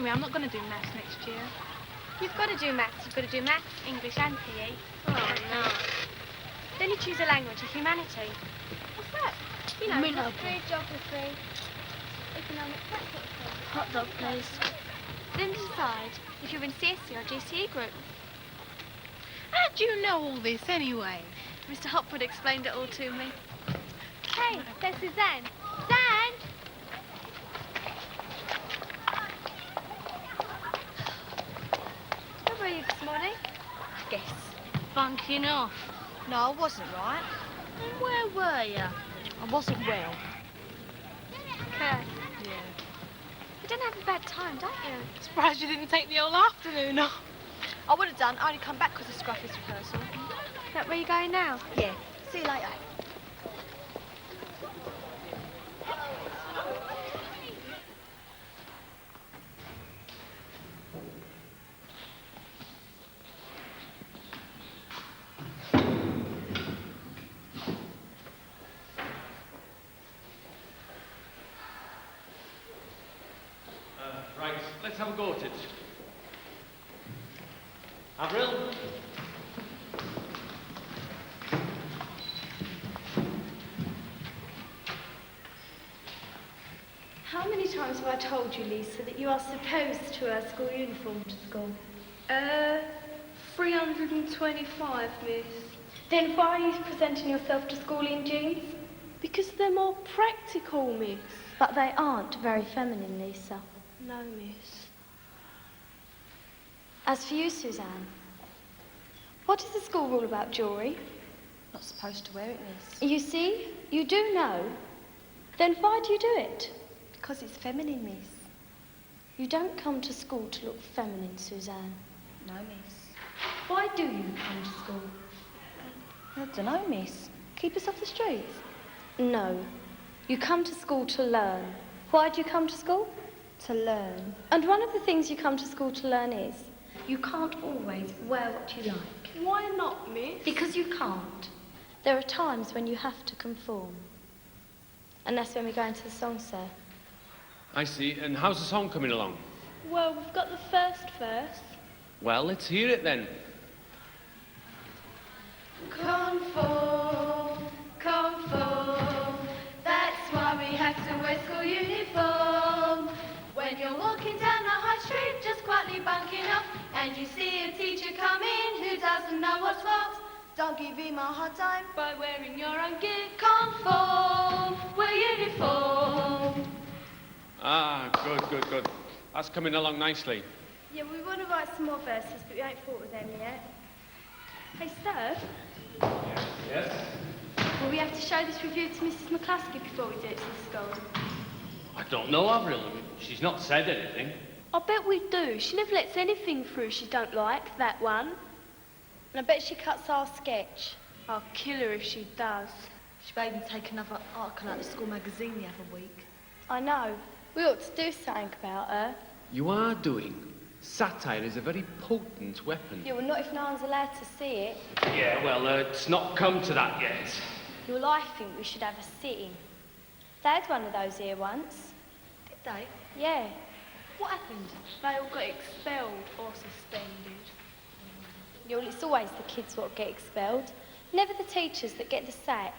Anyway, I'm not going to do maths next year. You've got to do maths. You've got to do maths, English and PE. Oh, no. Then you choose a language, a humanity. What's that? You know, history, geography, economics, that sort of thing. Hot dog, please. Then decide if you're in CSC or GCE group. How do you know all this, anyway? Mr. Hopwood explained it all to me. Hey, there's Suzanne. Suzanne! Where were you this morning? Guess. Bunking off. No, I wasn't, right? And where were you? I wasn't well. Okay. Yeah. You don't have a bad time, don't you? Surprised you didn't take the whole afternoon off. I would have done. I only come back because of Scruffy's rehearsal. That where you going now? Yeah. See you later. Right, let's have a go at it. Avril? How many times have I told you, Lisa, that you are supposed to wear school uniform to school? 325, miss. Then why are you presenting yourself to school in jeans? Because they're more practical, miss. But they aren't very feminine, Lisa. No, miss. As for you, Suzanne, what is the school rule about jewellery? Not supposed to wear it, miss. You see, you do know. Then why do you do it? Because it's feminine, miss. You don't come to school to look feminine, Suzanne. No, miss. Why do you come to school? I don't know, miss. Keep us off the streets. No. You come to school to learn. Why do you come to school? To learn. And one of the things you come to school to learn is you can't always wear what you like. Why not, miss? Because you can't. There are times when you have to conform. And that's when we go into the song, sir. I see. And how's the song coming along? Well, we've got the first verse. Well, let's hear it then. Conform, conform. That's why we have to wear school uniform. When you're walking down the high street, just quietly bunking up, and you see a teacher come in who doesn't know what's what, Don't give him a hard time. by wearing your own gear. Conform, wear uniform. Ah, good. That's coming along nicely. Yeah, we want to write some more verses, but we ain't thought of them yet. Hey, sir, Yes? will we have to show this review to Mrs. McCluskey before we do it to the school? I don't know, Avril. I mean, she's not said anything. I bet we do. She never lets anything through she don't like, that one. And I bet she cuts our sketch. I'll kill her if she does. She made me take another article out of the school magazine the other week. I know. We ought to do something about her. You are doing. Satire is a very potent weapon. Yeah, well, not if no one's allowed to see it. Yeah, well, it's not come to that yet. Well, I think we should have a sitting. They had one of those here once. Did they? Yeah. What happened? They all got expelled or suspended. Yeah, well, it's always the kids what get expelled. Never the teachers that get the sack.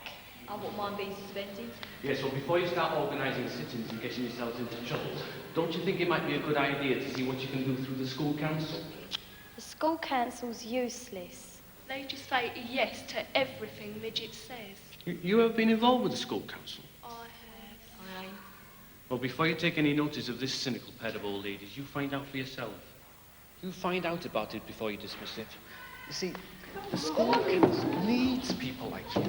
I wouldn't mind being suspended. Yeah, so before you start organising sit-ins and getting yourselves into trouble, don't you think it might be a good idea to see what you can do through the school council? The school council's useless. They just say yes to everything Midget says. You ever been involved with the school council? I have. I ain't. Well, before you take any notice of this cynical pair of old ladies, you find out for yourself. You find out about it before you dismiss it. You see, the school council needs people like you.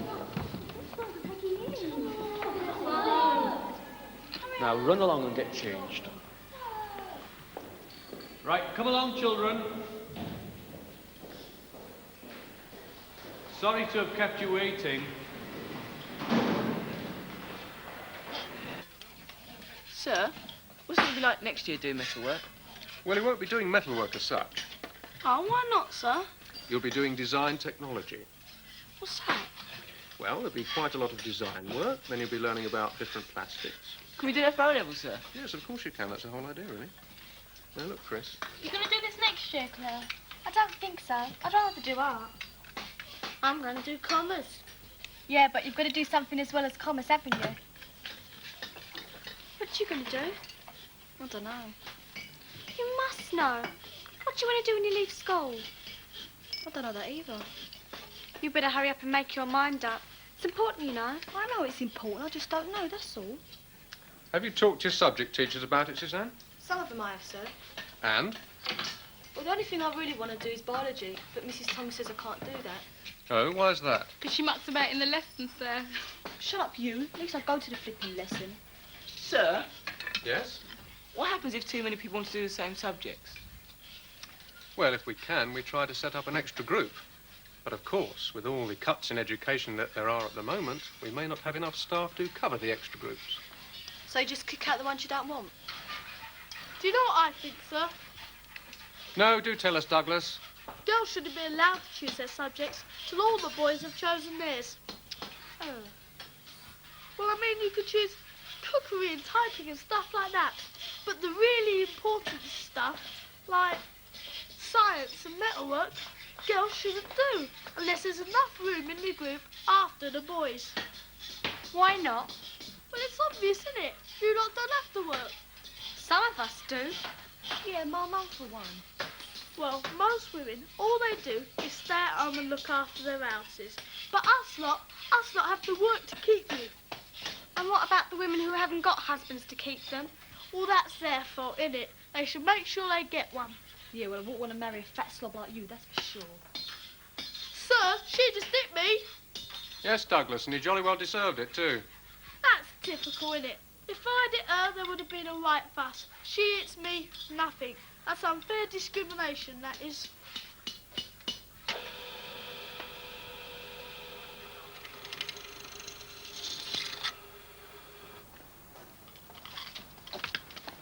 Now run along and get changed. Right, come along, children. Sorry to have kept you waiting. Sir, what's it going to be like next year doing metalwork? Well, you won't be doing metalwork as such. Oh, why not, sir? You'll be doing design technology. What's that? Well, there'll be quite a lot of design work. Then you'll be learning about different plastics. Can we do that for O-level, sir? Yes, of course you can. That's the whole idea, really. Now look, Chris. You going to do this next year, Claire? I don't think so. I'd rather do art. I'm going to do commerce. Yeah, but you've got to do something as well as commerce, haven't you? What you going to do? I don't know. You must know. What do you want to do when you leave school? I don't know that either. You better hurry up and make your mind up. It's important, you know. I know it's important, I just don't know, that's all. Have you talked to your subject teachers about it, Suzanne? Some of them I have, sir. And? Well, the only thing I really want to do is biology, but Mrs. Tongue says I can't do that. Oh, why's that? Because she mucks about in the lessons, sir. Shut up, you. At least I go to the flipping lesson. Sir, Yes? what happens if too many people want to do the same subjects? Well, if we can, we try to set up an extra group. But of course, with all the cuts in education that there are at the moment, we may not have enough staff to cover the extra groups. So you just kick out the ones you don't want? Do you know what I think, sir? No, do tell us, Douglas. Girls shouldn't be allowed to choose their subjects till all the boys have chosen theirs. Oh. Well, I mean, you could choose cookery and typing and stuff like that. But the really important stuff, like science and metalwork, girls shouldn't do unless there's enough room in the group after the boys. Why not? Well, it's obvious, isn't it? You lot don't have to work. Some of us do. Yeah, my mum for one. Well, most women, all they do is stay at home and look after their houses. But us lot have to work to keep you. And what about the women who haven't got husbands to keep them? Well, that's their fault, innit? They should make sure they get one. Yeah, well, I wouldn't want to marry a fat slob like you, that's for sure. Sir, she just hit me. Yes, Douglas, and he jolly well deserved it, too. That's typical, innit? If I'd hit her, there would have been a right fuss. She hits me, nothing. That's unfair discrimination, that is.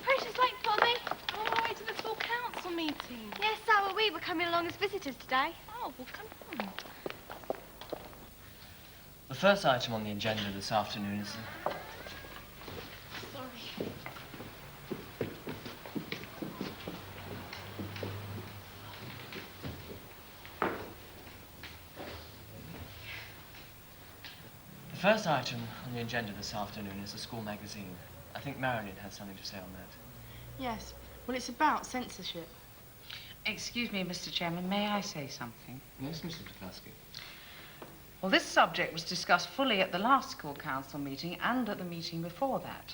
Precious late for me. I'm on my way to the school council meeting. Yes, so are we. We're coming along as visitors today. Oh, well, come on. The first item on the agenda this afternoon is Sorry. the first item on the agenda this afternoon is the school magazine. I think Marilyn has something to say on that. Yes. Well, it's about censorship. Excuse me, Mr. Chairman, may I say something? Yes, Mrs. McCluskey. Well, this subject was discussed fully at the last school council meeting and at the meeting before that.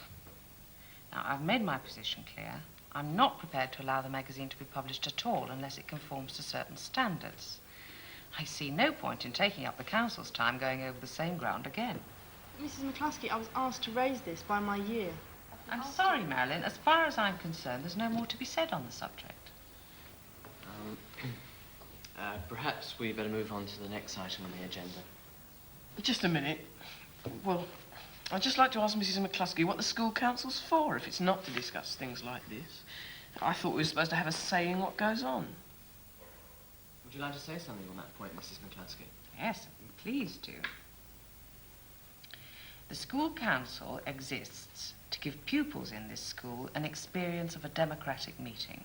Now, I've made my position clear. I'm not prepared to allow the magazine to be published at all unless it conforms to certain standards. I see no point in taking up the council's time going over the same ground again. Mrs. McCluskey, I was asked to raise this by my year. I'm sorry, Marilyn. As far as I'm concerned, there's no more to be said on the subject. Perhaps we better move on to the next item on the agenda. Just a minute. Well, I'd just like to ask Mrs. McCluskey what the school council's for, if it's not to discuss things like this. I thought we were supposed to have a say in what goes on. Would you like to say something on that point, Mrs. McCluskey? Yes, please do. The school council exists to give pupils in this school an experience of a democratic meeting.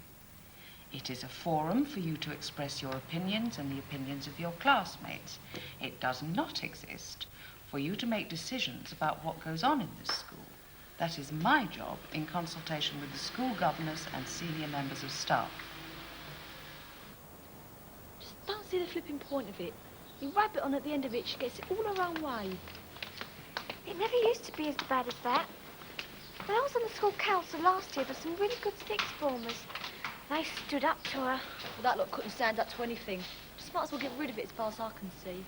It is a forum for you to express your opinions and the opinions of your classmates. It does not exist for you to make decisions about what goes on in this school. That is my job in consultation with the school governors and senior members of staff. Just don't see the flipping point of it. You wrap it on at the end of it, she gets it all her own way. It never used to be as bad as that. When I was on the school council last year, there were some really good sixth formers. They stood up to her. Well, that lot couldn't stand up to anything. Just might as well get rid of it as far as I can see.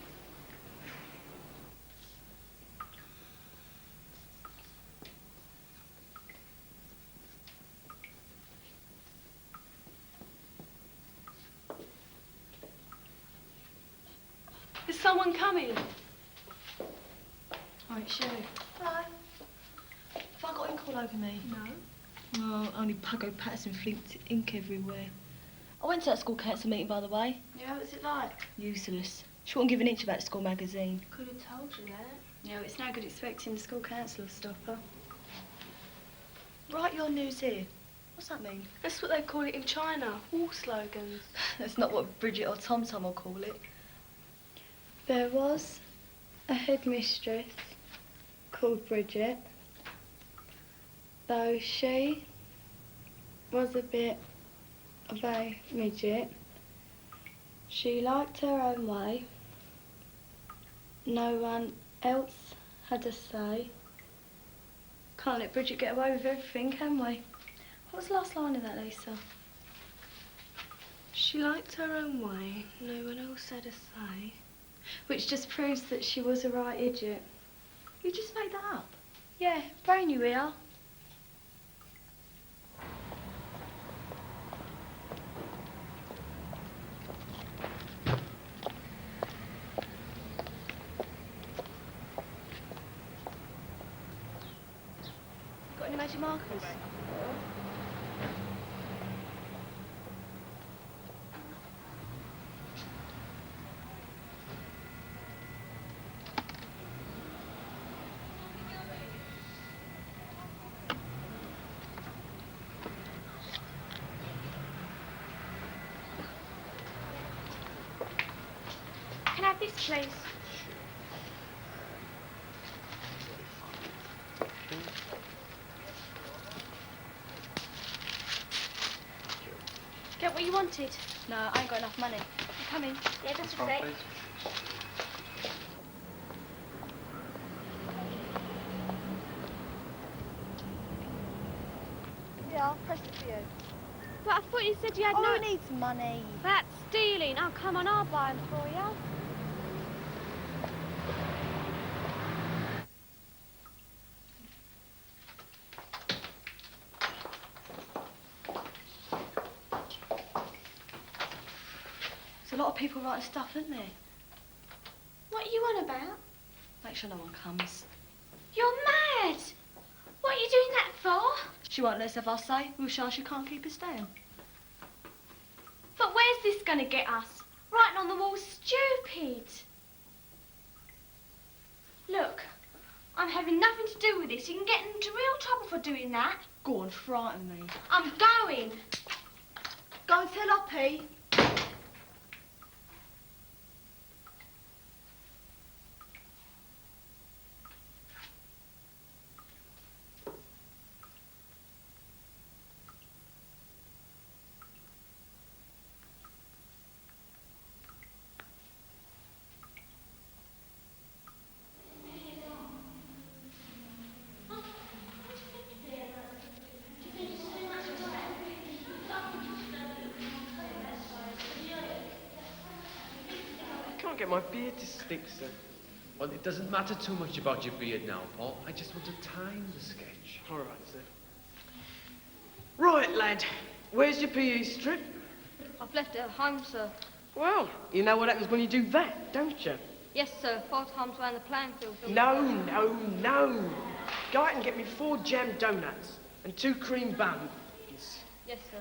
Is someone coming? Oh, it's you. Hello. Have I got ink all over me? No. Oh, only Puggo Patterson flinked ink everywhere. I went to that school council meeting, by the way. Yeah, what was it like? Useless. She wouldn't give an inch about the school magazine. Could have told you that. Yeah, it's no good expecting the school council to stop her. Write your news here. What's that mean? That's what they call it in China, war slogans. That's not what Bridget or Tom Tom will call it. There was a headmistress called Bridget, though she was a bit of a midget. She liked her own way. No one else had a say. Can't let Bridget get away with everything, can we? What was the last line of that, Lisa? She liked her own way, no one else had a say. Which just proves that she was a right idiot. You just made that up. Yeah, brain you are. Got any magic markers? Can I have this, please? Get what you wanted. No, I ain't got enough money. I'm coming. Yeah, just a sec. Yeah, I'll press it for you. But I thought you said you had Oh, no... who needs money? That's stealing. Oh, come on, I'll buy them for you. There's a lot of people writing stuff, isn't there? What are you on about? Make sure no one comes. You're mad. What are you doing that for? She won't let us have our say. We'll show she can't keep us down. But where's this going to get us? Writing on the wall's stupid. Look, I'm having nothing to do with this. You can get into real trouble for doing that. Go on, frighten me. I'm going. Go and tell Oppie. I can't get my beard to stick, sir. Well, it doesn't matter too much about your beard now, Paul. I just want to time the sketch. All right, sir. Right, lad. Where's your PE strip? I've left it at home, sir. Well, you know what happens when you do that, don't you? Yes, sir. 4 times round the playing field. No, no, no. Go out and get me 4 jam donuts and 2 cream buns. Yes, sir.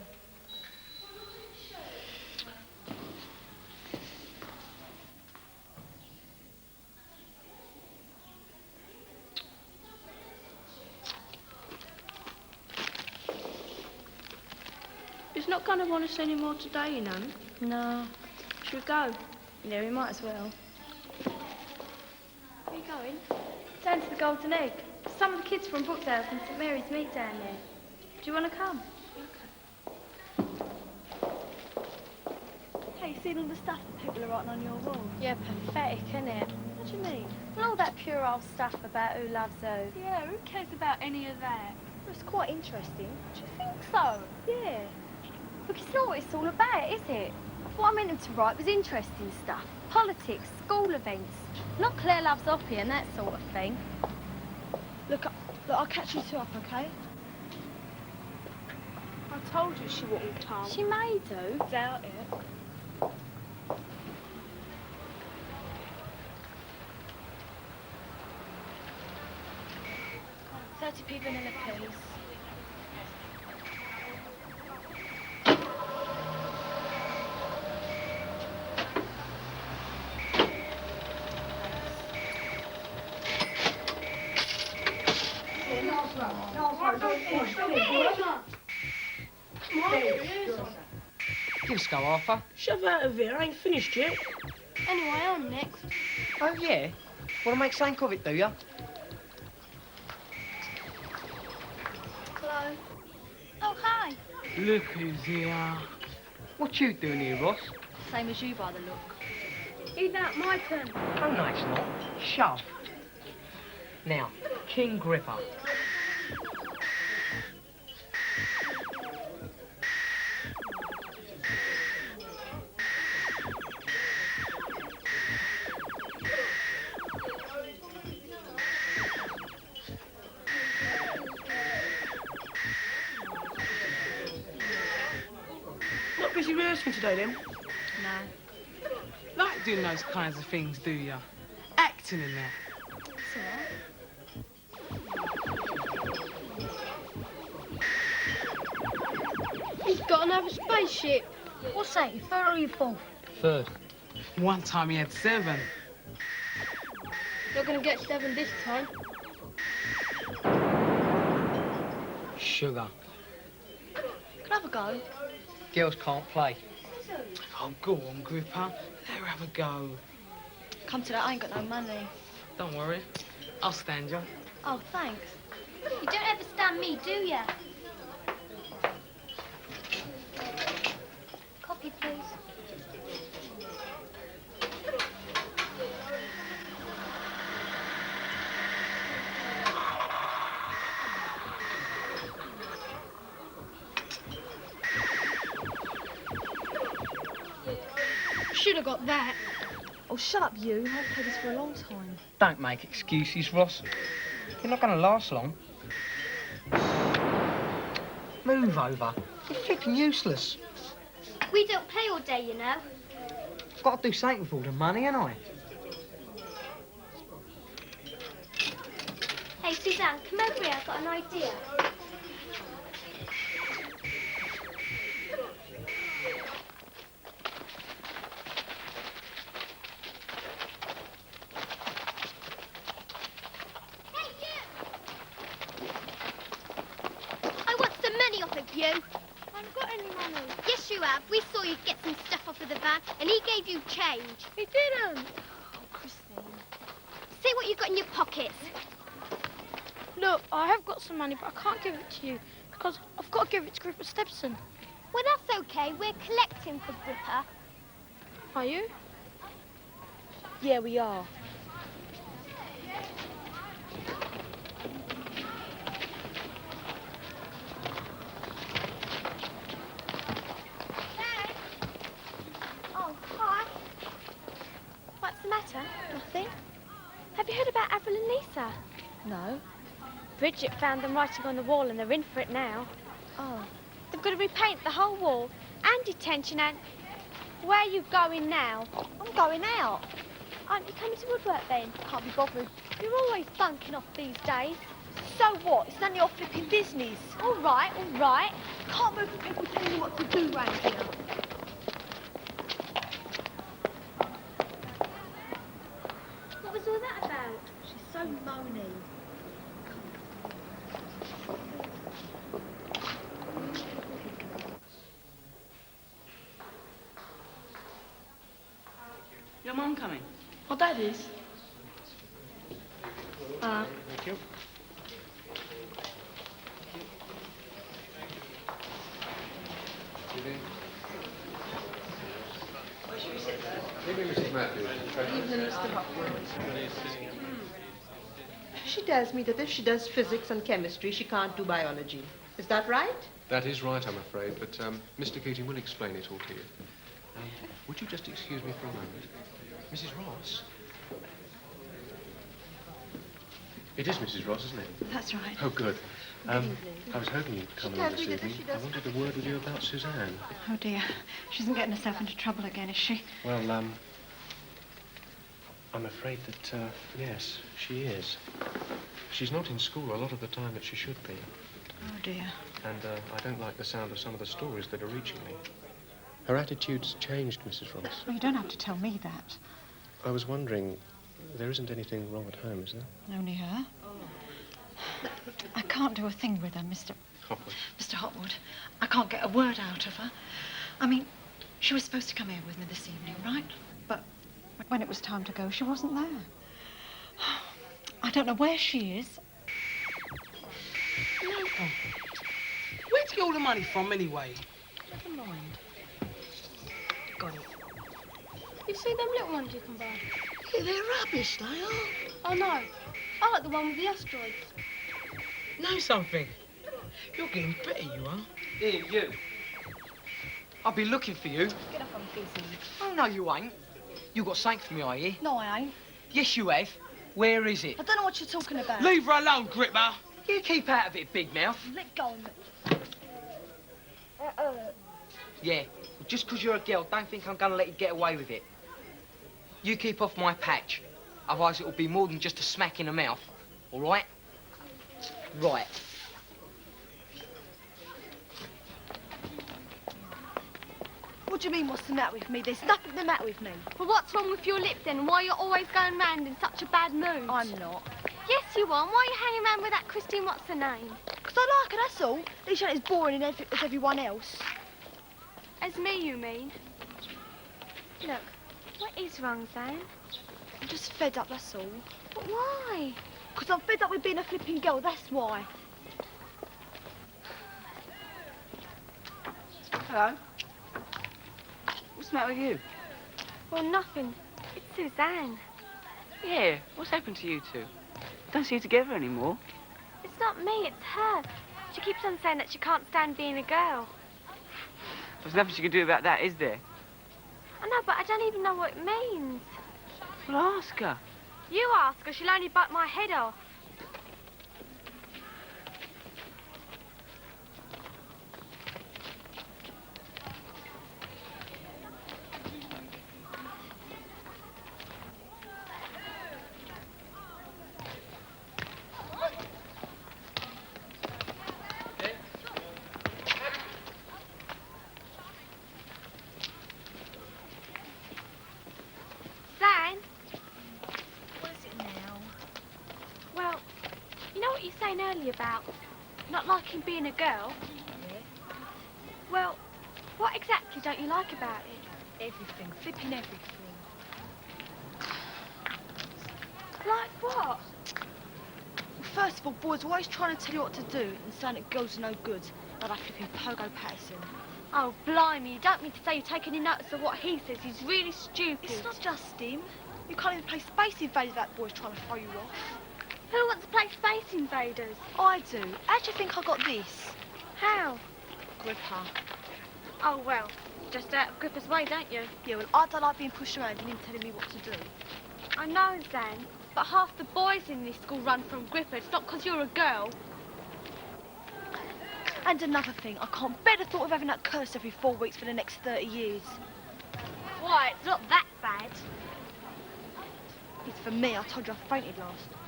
He's not going to want us any more today, you know. No. Should we go? Yeah, we might as well. Where are you going? Down to the Golden Egg. Some of the kids from Brookdale from St Mary's meet down there. Do you want to come? Hey, you seen all the stuff that people are writing on your wall? Yeah, pathetic, isn't it? What do you mean? Well, all that pure old stuff about who loves who. Yeah, who cares about any of that? Well, it's quite interesting. Do you think so? Yeah. Look, it's not what it's all about, is it? What I meant him to write was interesting stuff. Politics, school events. Not Claire loves Oppie and that sort of thing. Look, I'll catch you two up, okay? I told you she wouldn't come. She may do. Doubt it. 30p vanilla, please. Give us a go, Arthur. Shove out of here, I ain't finished yet. Anyway, I'm next. Oh, yeah? Want to make something of it, do ya? Hello. Oh, hi. Look who's here. What you doing here, Ross? Same as you by the look. Either that, my turn. Oh, no, it's not. Shove. Now, King Gripper. Not busy rehearsing today, then? No. Like doing those kinds of things, do ya? Acting in that. He's got another spaceship. What's that, your third or your fourth? Third. One time he had 7. You're going to get 7 this time. Sugar. Can I have a go? Girls can't play. Oh, go on, Gripper. Let her have a go. Come to that, I ain't got no money. Don't worry. I'll stand you. Oh, thanks. You don't ever stand me, do ya? Copy, please. Should have got that. Oh, shut up, you. I've played this for a long time. Don't make excuses, Ross. You're not going to last long. Move over. You're flipping useless. We don't play all day, you know. Got to do something with all the money, ain't I? Hey, Suzanne, come over here. I've got an idea. I want some money off of you. I haven't got any money. Yes, you have. We saw you get some stuff off of the van, and he gave you change. He didn't. Oh, Christine. See what you've got in your pockets. Look, I have got some money, but I can't give it to you because I've got to give it to Gripper Stepson. Well, that's okay. We're collecting for Gripper. Are you? Yeah, we are. Oh, hi. What's the matter? Nothing. Have you heard about Avril and Lisa? No. Bridget found them writing on the wall and they're in for it now. Oh. They've got to repaint the whole wall and detention and... Where are you going now? I'm going out. Aren't you coming to woodwork then? Can't be bothered. You're always bunking off these days. So what? It's none of your flipping business. All right, all right. Can't move for people telling you what to do round here. What was all that about? She's so moany. Your mum coming? Oh, Dad is. Thank you. Evening, Mrs. Matthews. Evening, Mr. Hopwood. She tells me that if she does physics and chemistry, she can't do biology. Is that right? That is right, I'm afraid, but Mr. Keating will explain it all to you. Would you just excuse me for a moment? Mrs. Ross? It is Mrs. Ross, isn't it? That's right. Oh, good. I was hoping you'd come She along tells this me that if evening. she does- I wanted a word with you about Suzanne. Oh, dear. She isn't getting herself into trouble again, is she? Well, I'm afraid that, yes, she is. She's not in school a lot of the time that she should be. Oh, dear. And I don't like the sound of some of the stories that are reaching me. Her attitude's changed, Mrs. Ross. Well, you don't have to tell me that. I was wondering, there isn't anything wrong at home, is there? Only her. I can't do a thing with her, Mr. Hopwood. Mr. Hotwood, I can't get a word out of her. I mean, she was supposed to come here with me this evening, right? But when it was time to go, she wasn't there. I don't know where she is. Where'd you get all the money from, anyway? Never mind. Got it. You see them little ones you can buy? Yeah, they're rubbish, they are. Oh, no. I like the one with the asteroids. Know something? You're getting better, you are. Here, you. I've been looking for you. Get up, I'm busy. Oh, no, you ain't. You got something for me, are you? No, I ain't. Yes, you have. Where is it? I don't know what you're talking about. Leave her alone, Gripper. You keep out of it, big mouth. Let go of me. Yeah, well, just 'cause you're a girl, don't think I'm gonna let you get away with it. You keep off my patch. Otherwise it'll be more than just a smack in the mouth. All right? Right. What do you mean, what's the matter with me? There's nothing the matter with me. Well, what's wrong with your lip then? Why you're always going round in such a bad mood? I'm not. Yes, you are. Why are you hanging around with that Christine, what's her name? 'Cause I like her, that's all. At least she ain't as boring as everyone else. As me, you mean? Look, what is wrong, Zan? I'm just fed up, that's all. But why? 'Cause I'm fed up with being a flipping girl, that's why. Hello. What's the matter with you? Well, nothing. It's Suzanne. Yeah, what's happened to you two? Don't see you together anymore. It's not me, it's her. She keeps on saying that she can't stand being a girl. There's nothing you can do about that, is there? I know, but I don't even know what it means. Well, ask her. You ask her, she'll only bite my head off. Zane? What is it now? Well, you know what you were saying earlier about not liking being a girl? Yeah. Well, what exactly don't you like about it? Everything. Flipping everything. Like what? Well, first of all, boys are always trying to tell you what to do and saying that girls are no good. Like that flipping Pogo Patterson. Oh, blimey, you don't mean to say you've taken any notice of what he says. He's really stupid. It's not just him. You can't even play Space Invaders that boy's trying to throw you off. Who wants to play Space Invaders? I do. How do you think I got this? How? Gripper. Oh, well, just out of Gripper's way, don't you? Yeah, well, I don't like being pushed around and him telling me what to do. I know, Zan, but half the boys in this school run from Gripper. It's not because you're a girl. And another thing, I can't bear the thought of having that curse every 4 weeks for the next 30 years. Why, it's not that bad. It's for me. I told you I fainted last time.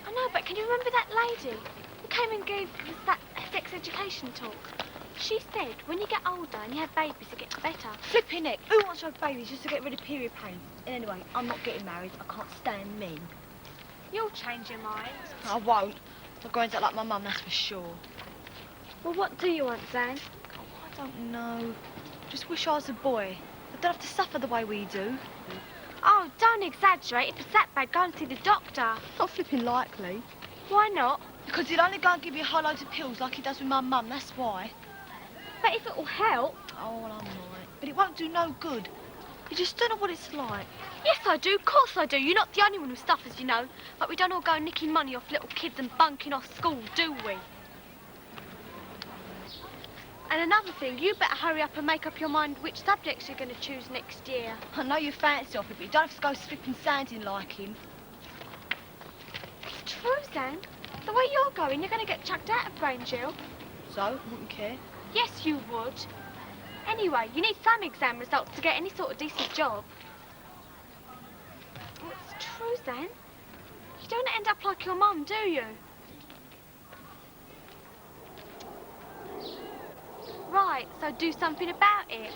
I know, but can you remember that lady who came and gave us that sex education talk? She said when you get older and you have babies, it gets better. Flipping heck, who wants to have babies just to get rid of period pains? And anyway, I'm not getting married. I can't stand men. You'll change your mind. I won't. I'm going to act like my mum, that's for sure. Well, what do you want, Zan? I don't know. Just wish I was a boy. I don't have to suffer the way we do. Oh, don't exaggerate. If it's that bad, go and see the doctor. Not flipping likely. Why not? Because he'll only go and give you a whole load of pills like he does with my mum, that's why. But if it will help... Oh, well, I might. But it won't do no good. You just don't know what it's like. Yes, I do. Of course I do. You're not the only one who suffers, you know. But we don't all go nicking money off little kids and bunking off school, do we? And another thing, you better hurry up and make up your mind which subjects you're going to choose next year. I know you fancy off it, but you don't have to go slipping sanding like him. It's true, Zan. The way you're going, you're going to get chucked out of Grange. So, wouldn't care. Yes, you would. Anyway, you need some exam results to get any sort of decent job. Well, it's true, Zan. You don't end up like your mum, do you? Right, so do something about it.